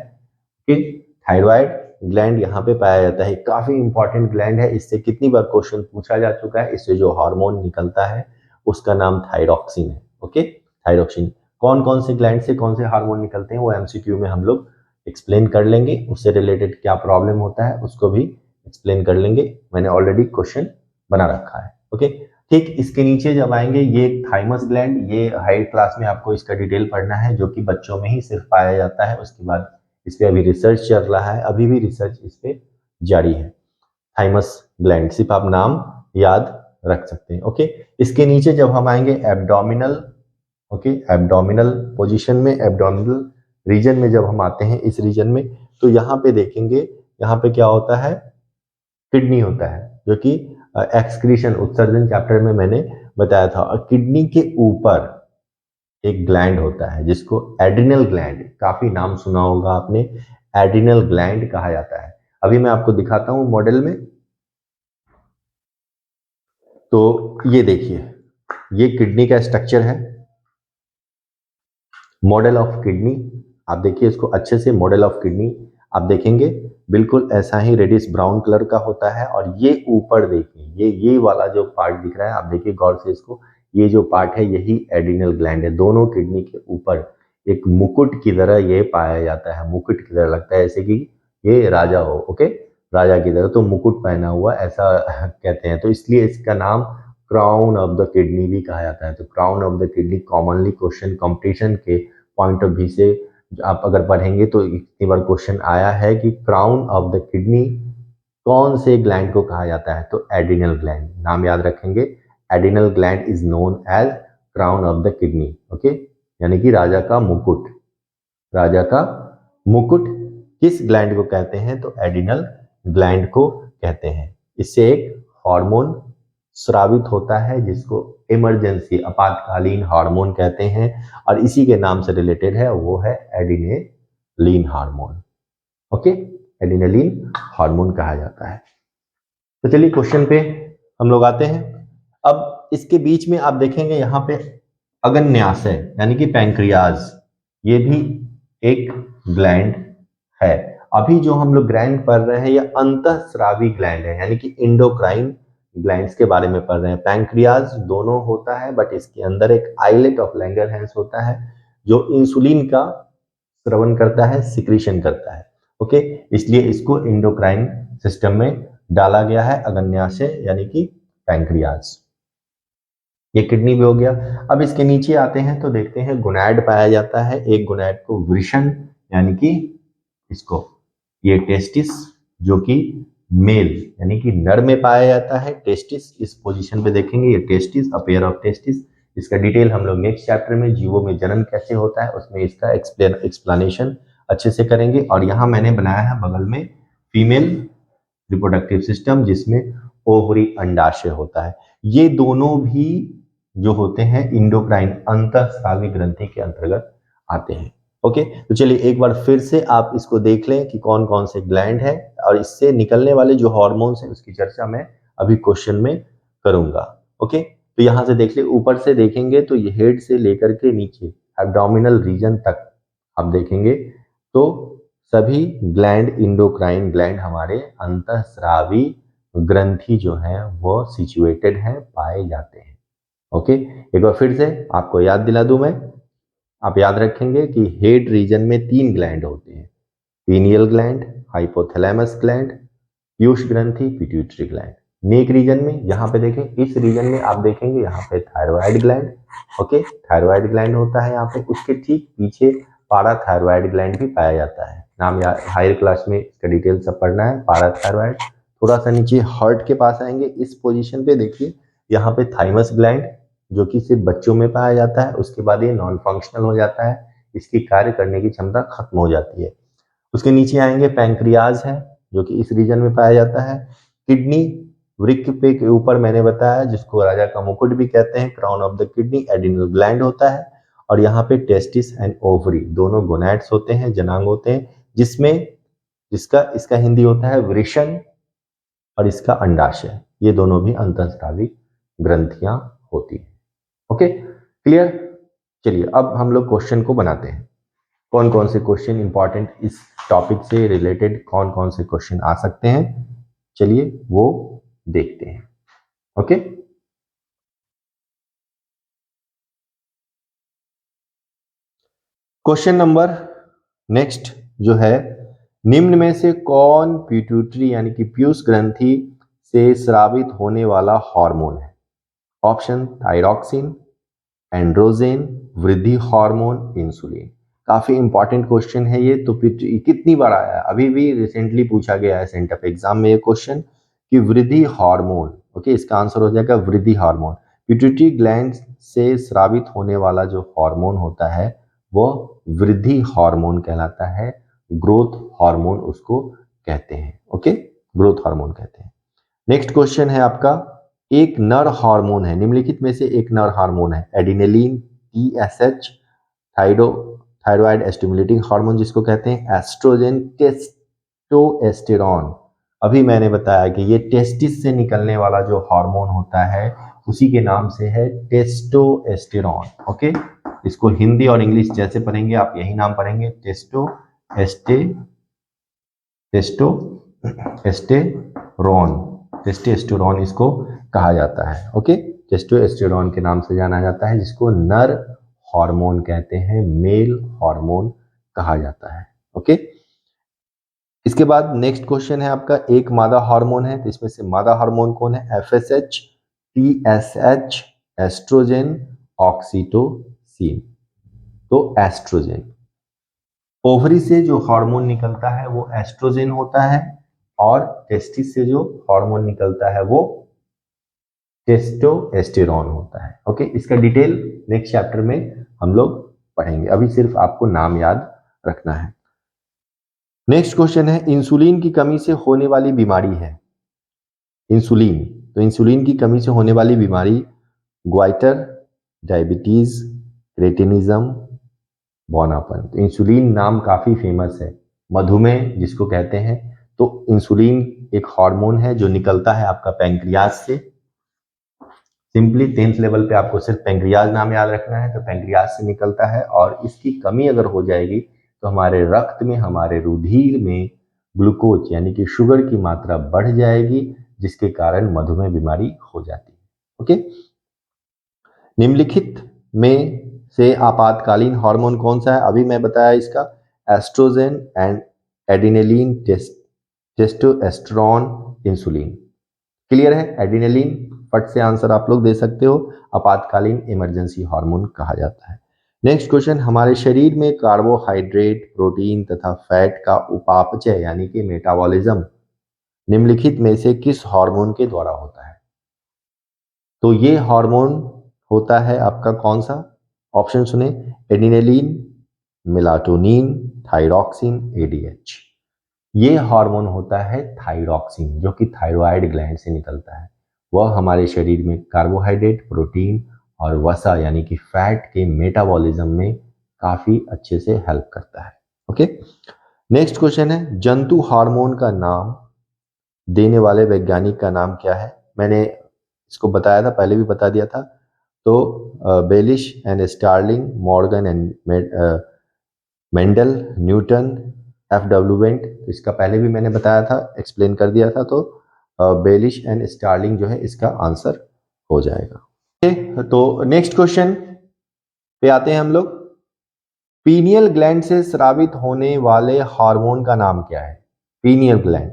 थायराइड ग्लैंड यहाँ पे पाया जाता है। काफी इंपॉर्टेंट ग्लैंड है, इससे कितनी बार क्वेश्चन पूछा जा चुका है। इससे जो हार्मोन निकलता है उसका नाम थायरॉक्सिन है। Okay, thyroxine. कौन कौन से ग्लैंड से कौन से हार्मोन निकलते हैं वो एमसीक्यू में हम लोग एक्सप्लेन कर लेंगे। उससे रिलेटेड क्या प्रॉब्लम होता है उसको भी एक्सप्लेन कर लेंगे, मैंने ऑलरेडी क्वेश्चन बना रखा है। ओके, ठीक इसके नीचे जब आएंगे, ये थाइमस ग्लैंड, ये हायर क्लास में आपको इसका डिटेल पढ़ना है, जो कि बच्चों में ही सिर्फ पाया जाता है। उसके बाद इस पे अभी रिसर्च चल रहा है, अभी भी रिसर्च इस पे जारी है। थाइमस ग्लैंड सिर्फ आप नाम याद रख सकते हैं। ओके, इसके नीचे जब हम आएंगे एब्डोमिनल, ओके, एब्डोमिनल पोजीशन में, एब्डोमिनल रीजन में जब हम आते हैं इस रीजन में, तो यहाँ पे देखेंगे, यहाँ पे क्या होता है, किडनी होता है, जो कि एक्सक्रीशन उत्सर्जन चैप्टर में मैंने बताया था। और किडनी के ऊपर एक ग्लैंड होता है जिसको एड्रिनल ग्लैंड, काफी नाम सुना होगा आपने, एड्रिनल ग्लैंड कहा जाता है। अभी मैं आपको दिखाता हूं मॉडल में। तो ये देखिए, ये किडनी का स्ट्रक्चर है, मॉडल ऑफ किडनी। आप देखिए इसको अच्छे से, मॉडल ऑफ किडनी आप देखेंगे बिल्कुल ऐसा ही रेडिश ब्राउन कलर का होता है। और ये ऊपर देखिए, ये वाला जो पार्ट दिख रहा है, आप देखिए गौर से इसको, ये जो पार्ट है यही एडिनल ग्लैंड है। दोनों किडनी के ऊपर एक मुकुट की तरह ये पाया जाता है, मुकुट की तरह लगता है, ऐसे कि ये राजा हो, ओके, राजा की तरह, तो मुकुट पहना हुआ ऐसा कहते हैं। तो इसलिए इसका नाम क्राउन ऑफ द किडनी भी कहा जाता है। तो crown of the kidney commonly question competition के पॉइंट ऑफ व्यू से आप अगर पढ़ेंगे तो इतनी बार क्वेश्चन आया है कि क्राउन ऑफ द किडनी कौन से ग्लैंड को कहा जाता है, तो एडिनल ग्लैंड, नाम याद रखेंगे। Adrenal gland is known as crown of the kidney, okay, यानी कि राजा का मुकुट। राजा का मुकुट किस ग्लैंड को कहते हैं, तो एडिनल ग्लैंड को कहते हैं। इससे एक हार्मोन स्रावित होता है जिसको इमरजेंसी आपातकालीन हार्मोन कहते हैं, और इसी के नाम से रिलेटेड है, वो है adrenaline hormone, okay, adrenaline hormone कहा जाता है। तो चलिए क्वेश्चन पे हम लोग आते हैं। अब इसके बीच में आप देखेंगे यहाँ पे अग्न्याशय यानी कि पैंक्रियाज, ये भी एक ग्लैंड है। अभी जो हम लोग ग्लैंड पढ़ रहे हैं ये अंतःस्रावी ग्लैंड है, यानी कि इंडोक्राइन ग्लैंड्स के बारे में पढ़ रहे हैं। पैंक्रियाज दोनों होता है, बट इसके अंदर एक आइलेट ऑफ लैंगरहैंस होता है जो इंसुलिन का स्रवण करता है, सिक्रीशन करता है, ओके, इसलिए इसको इंडोक्राइन सिस्टम में डाला गया है, अग्न्याशय यानी कि पैंक्रियाज। ये किडनी भी हो गया। अब इसके नीचे आते हैं तो देखते हैं गोनैड पाया जाता है। एक गोनैड को वृषण यानी कि इसको, ये टेस्टिस जो कि मेल यानी कि नर में पाया जाता है। टेस्टिस इस पोजीशन पे देखेंगे, ये testis, a pair of testis. इसका डिटेल हम लोग नेक्स्ट चैप्टर में जीवों में जन्म कैसे होता है उसमें इसका एक्सप्लेनेशन अच्छे से करेंगे। और यहाँ मैंने बनाया है बगल में फीमेल रिप्रोडक्टिव सिस्टम जिसमें ओवरी अंडाशय होता है। ये दोनों भी जो होते हैं इंडोक्राइन अंतःस्रावी ग्रंथि के अंतर्गत आते हैं, ओके। तो चलिए एक बार फिर से आप इसको देख लें कि कौन कौन से ग्लैंड है और इससे निकलने वाले जो हार्मोन्स हैं उसकी चर्चा मैं अभी क्वेश्चन में करूंगा, ओके। तो यहां से देख ले, ऊपर से देखेंगे तो ये हेड से लेकर के नीचे एब्डोमिनल रीजन तक आप देखेंगे तो सभी ग्लैंड इंडोक्राइन ग्लैंड हमारे अंतःस्रावी ग्रंथि जो है वो सिचुएटेड है, पाए जाते हैं, ओके। एक बार फिर से आपको याद दिला दूं मैं, आप याद रखेंगे कि हेड रीजन में 3 ग्लैंड होते हैं, pineal gland, hypothalamus gland, Piyush ग्रंथि, पिट्यूटरी ग्लैंड। नेक रीजन में यहाँ पे देखें, इस रीजन में आप देखेंगे यहाँ पे thyroid gland, okay, thyroid gland होता है यहाँ पे। उसके ठीक पीछे पाराथायराइड ग्लैंड भी पाया जाता है, नाम याद, हायर क्लास में इसका डिटेल सब पढ़ना है। पाराथायराइड थोड़ा सा नीचे हार्ट के पास आएंगे, इस पोजीशन पे देखिए यहाँ पे थाइमस ग्लैंड जो कि सिर्फ बच्चों में पाया जाता है, उसके बाद ये नॉन फंक्शनल हो जाता है, इसकी कार्य करने की क्षमता खत्म हो जाती है। उसके नीचे आएंगे पैंक्रियाज है जो कि इस रीजन में पाया जाता है। किडनी वृक्क पे के ऊपर मैंने बताया जिसको राजा का मुकुट भी कहते हैं, crown of the kidney adrenal gland होता है। और यहाँ पे टेस्टिस एंड ओवरी दोनों गोनैड्स होते हैं, जनांग होते हैं, जिसमें जिसका इसका हिंदी होता है वृषण और इसका अंडाशय, ये दोनों भी अंतःस्रावी ग्रंथियां होती हैं, ओके, क्लियर। चलिए अब हम लोग क्वेश्चन को बनाते हैं, कौन कौन से क्वेश्चन इंपॉर्टेंट इस टॉपिक से रिलेटेड कौन कौन से क्वेश्चन आ सकते हैं, चलिए वो देखते हैं, ओके। क्वेश्चन नंबर नेक्स्ट जो है, निम्न में से कौन पिट्यूटरी यानी कि पीयूष ग्रंथि से स्रावित होने वाला हार्मोन है? ऑप्शन थायरॉक्सिन, एंड्रोजेन, वृद्धि हार्मोन, इंसुलिन। काफी इंपॉर्टेंट क्वेश्चन है ये। तो कितनी बार आया है, अभी भी रिसेंटली पूछा गया है सेंटअप एग्जाम में ये क्वेश्चन कि वृद्धि हार्मोन, ओके, इसका आंसर हो जाएगा वृद्धि हार्मोन। पिट्यूटरी ग्लैंड से स्रावित होने वाला जो हार्मोन होता है वो वृद्धि हार्मोन कहलाता है, ग्रोथ हार्मोन उसको कहते हैं, ओके, ग्रोथ हार्मोन कहते हैं। नेक्स्ट क्वेश्चन है आपका, एक नर हार्मोन है, निम्नलिखित में से एक नर हार्मोन है, adrenaline, TSH, thyroid stimulating hormone जिसको कहते हैं, एस्ट्रोजन, टेस्टोस्टेरोन। अभी मैंने बताया कि ये टेस्टिस से निकलने वाला जो हार्मोन होता है उसी के नाम से है टेस्टोस्टेरोन, ओके। इसको हिंदी और इंग्लिश जैसे पढ़ेंगे आप यही नाम पढ़ेंगे, टेस्टोस्टेरोन, टेस्टोस्टेरोन इसको कहा जाता है। ओके, टेस्टोस्टेरोन के नाम से जाना जाता है, जिसको नर हार्मोन कहते हैं, मेल हार्मोन कहा जाता है। ओके, इसके बाद नेक्स्ट क्वेश्चन है आपका, एक मादा हार्मोन है, तो इसमें से मादा हार्मोन कौन है? FSH, TSH, estrogen, oxytocin. तो एस्ट्रोजन, ओवरी से जो हार्मोन निकलता है वो एस्ट्रोजन होता है, और टेस्टिस से जो हार्मोन निकलता है वो टेस्टोस्टेरोन होता है। ओके, इसका डिटेल नेक्स्ट चैप्टर में हम लोग पढ़ेंगे, अभी सिर्फ आपको नाम याद रखना है। नेक्स्ट क्वेश्चन है, इंसुलिन की कमी से होने वाली बीमारी है। इंसुलिन, तो इंसुलिन की कमी से होने वाली बीमारी ग्वाइटर, डायबिटीज, क्रेटिनिज्म, बौनापन। तो इंसुलिन नाम काफी फेमस है, मधुमेह जिसको कहते हैं। तो इंसुलिन एक हार्मोन है जो निकलता है आपका पैंक्रियाज से। सिंपली 10th लेवल पे आपको सिर्फ पैंक्रियाज नाम याद रखना है, तो पैंक्रियाज से निकलता है, और इसकी कमी अगर हो जाएगी तो हमारे रक्त में, हमारे रुधिर में ग्लूकोज यानी कि शुगर की मात्रा बढ़ जाएगी, जिसके कारण मधुमेह बीमारी हो जाती है। ओके, निम्नलिखित में से आपातकालीन हार्मोन कौन सा है? अभी मैं बताया इसका, oestrogen and adrenaline, testosterone, insulin. Clear है? एडिनेलिन फट से आंसर आप लोग दे सकते हो, आपातकालीन इमरजेंसी हार्मोन कहा जाता है। नेक्स्ट क्वेश्चन, हमारे शरीर में कार्बोहाइड्रेट, प्रोटीन तथा फैट का उपापचय यानी कि मेटाबॉलिज्म निम्नलिखित में से किस हार्मोन के द्वारा होता है? तो ये हार्मोन होता है आपका कौन सा? ऑप्शन सुने, एडिनेलिन, मेलाटोनिन, थायरॉक्सिन, ADH। ये हार्मोन होता है थायरॉक्सिन, जो कि थायराइड ग्लैंड से निकलता है। वह हमारे शरीर में कार्बोहाइड्रेट, प्रोटीन और वसा यानी कि फैट के मेटाबॉलिज्म में काफी अच्छे से हेल्प करता है। ओके, नेक्स्ट क्वेश्चन है, जंतु हार्मोन का नाम देने वाले वैज्ञानिक का नाम क्या है? मैंने इसको बताया था, पहले भी बता दिया था। तो Baelish and Starlink, Morgan and Mendel, Newton, FW went, इसका पहले भी मैंने बताया था, एक्सप्लेन कर दिया था। तो बेलिश एंड स्टार्लिंग जो है इसका आंसर हो जाएगा। तो नेक्स्ट क्वेश्चन पे आते हैं हम लोग, पीनियल ग्लैंड से स्रावित होने वाले हार्मोन का नाम क्या है? पीनियल ग्लैंड,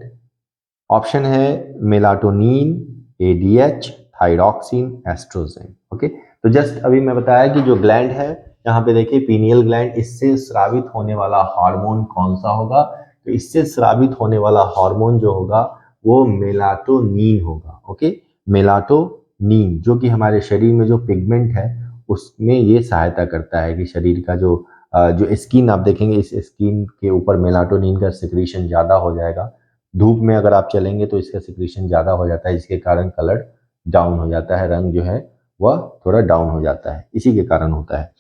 ऑप्शन है melatonin, ADH, thyroxine, estrogen. Okay, तो जस्ट अभी मैं बताया कि जो ग्लैंड है, यहाँ पे देखिए पीनियल ग्लैंड, इससे स्रावित होने वाला हार्मोन कौन सा होगा? तो इससे स्रावित होने वाला हार्मोन जो होगा वो मेलाटोनिन होगा। ओके, मेलाटोनिन जो कि हमारे शरीर में जो पिगमेंट है उसमें ये सहायता करता है कि शरीर का जो स्किन आप देखेंगे, इस स्किन के ऊपर मेलाटोनिन का सिक्रीशन ज्यादा हो जाएगा। धूप में अगर आप चलेंगे तो इसका सिक्रीशन ज्यादा हो जाता है, जिसके कारण कलर डाउन हो जाता है, रंग जो है वह थोड़ा डाउन हो जाता है, इसी के कारण होता है।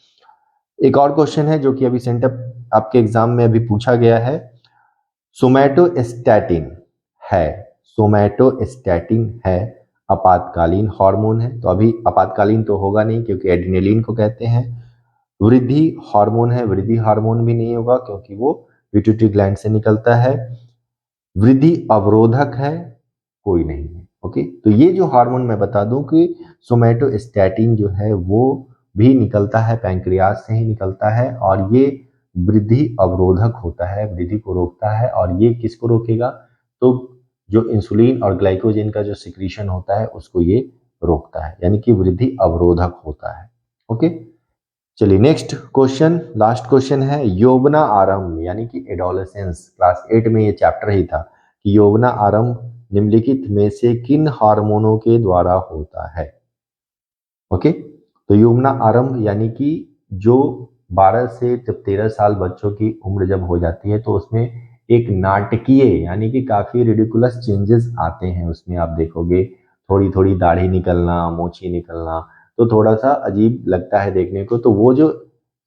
एक और क्वेश्चन है जो कि अभी सेंटर आपके एग्जाम में अभी पूछा गया है, सोमैटोस्टैटिन है, सोमैटोस्टैटिन है आपातकालीन हार्मोन है। तो अभी आपातकालीन तो होगा नहीं क्योंकि एड्रिनलिन को कहते हैं। वृद्धि हार्मोन है, वृद्धि हार्मोन भी नहीं होगा क्योंकि वो पिट्यूटरी ग्लैंड से निकलता है। वृद्धि अवरोधक है, कोई नहीं है। ओके, तो ये जो हार्मोन मैं बता दूं कि सोमैटोस्टैटिन जो है वो भी निकलता है पैंक्रियाज से ही निकलता है, और ये वृद्धि अवरोधक होता है, वृद्धि को रोकता है। और ये किसको रोकेगा? तो जो इंसुलिन और ग्लाइकोजन का जो सिक्रीशन होता है उसको ये रोकता है, यानी कि वृद्धि अवरोधक होता है। ओके, चलिए नेक्स्ट क्वेश्चन, लास्ट क्वेश्चन है, यौवना आरंभ यानी कि एडोलेसेंस, क्लास 8 में ये चैप्टर ही था कि यौवना आरंभ निम्नलिखित में से किन हार्मोनों के द्वारा होता है? ओके, तो यौवना आरंभ यानी कि जो 12 से जब 13 साल बच्चों की उम्र जब हो जाती है तो उसमें एक नाटकीय यानी कि काफी रिडिकुलस चेंजेस आते हैं। उसमें आप देखोगे थोड़ी थोड़ी दाढ़ी निकलना, मोछी निकलना, तो थोड़ा सा अजीब लगता है देखने को। तो वो जो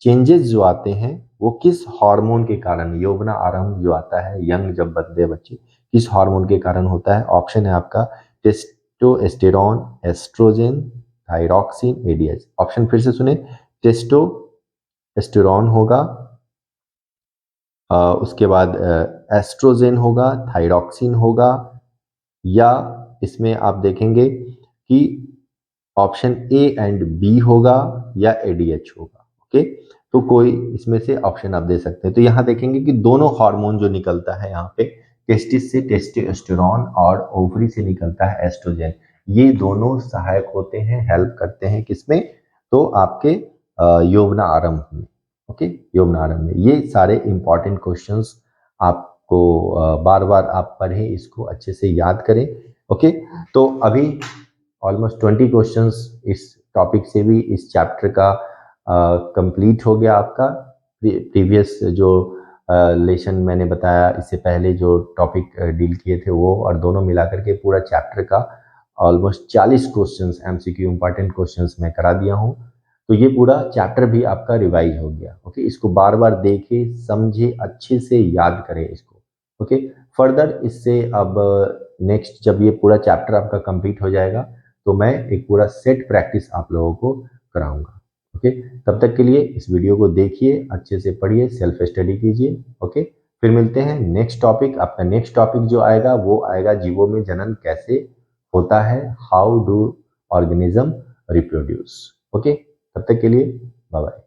चेंजेस जो आते हैं वो किस हार्मोन के कारण, यौवना आरंभ जो आता है यंग जब बनते बच्चे, किस हार्मोन के कारण होता है? ऑप्शन है आपका testosterone, estrogen, thyroxine, ADH। Option फिर से सुने, टेस्टोस्टेरोन होगा, उसके बाद एस्ट्रोजेन होगा, थायरॉक्सिन होगा, या इसमें आप देखेंगे कि ऑप्शन ए एंड बी होगा या एडीएच होगा। ओके, तो कोई इसमें से ऑप्शन आप दे सकते हैं। तो यहाँ देखेंगे कि दोनों हार्मोन जो निकलता है यहाँ पे, टेस्टिस से टेस्टोस्टेरोन और ओवरी से निकलता है एस्ट्रोजन, ये दोनों सहायक होते हैं, हेल्प करते हैं किसमें, तो आपके यौवन आरंभ में। ओके, यौवन आरंभ में ये सारे इंपॉर्टेंट क्वेश्चंस आपको बार बार आप पढ़ें, इसको अच्छे से याद करें। ओके, तो अभी ऑलमोस्ट 20 क्वेश्चंस इस टॉपिक से भी इस चैप्टर का कंप्लीट हो गया आपका। प्रीवियस जो लेसन मैंने बताया, इससे पहले जो टॉपिक डील किए थे वो और दोनों मिलाकर के पूरा चैप्टर का almost 40 questions MCQ important questions मैं करा दिया हूँ। तो ये पूरा चैप्टर भी आपका रिवाइज हो गया। ओके, इसको बार बार देखें, समझे, अच्छे से याद करें इसको। ओके, फर्दर इससे अब नेक्स्ट जब ये पूरा चैप्टर आपका कंप्लीट हो जाएगा तो मैं एक पूरा सेट प्रैक्टिस आप लोगों को कराऊंगा। ओके, तब तक के लिए इस वीडियो को देखिए, अच्छे से पढ़िए, सेल्फ स्टडी कीजिए। ओके, फिर मिलते हैं नेक्स्ट टॉपिक। आपका नेक्स्ट टॉपिक जो आएगा वो आएगा जीवों में जनन कैसे होता है, how do organism reproduce. Okay, तब तक के लिए बाय बाय।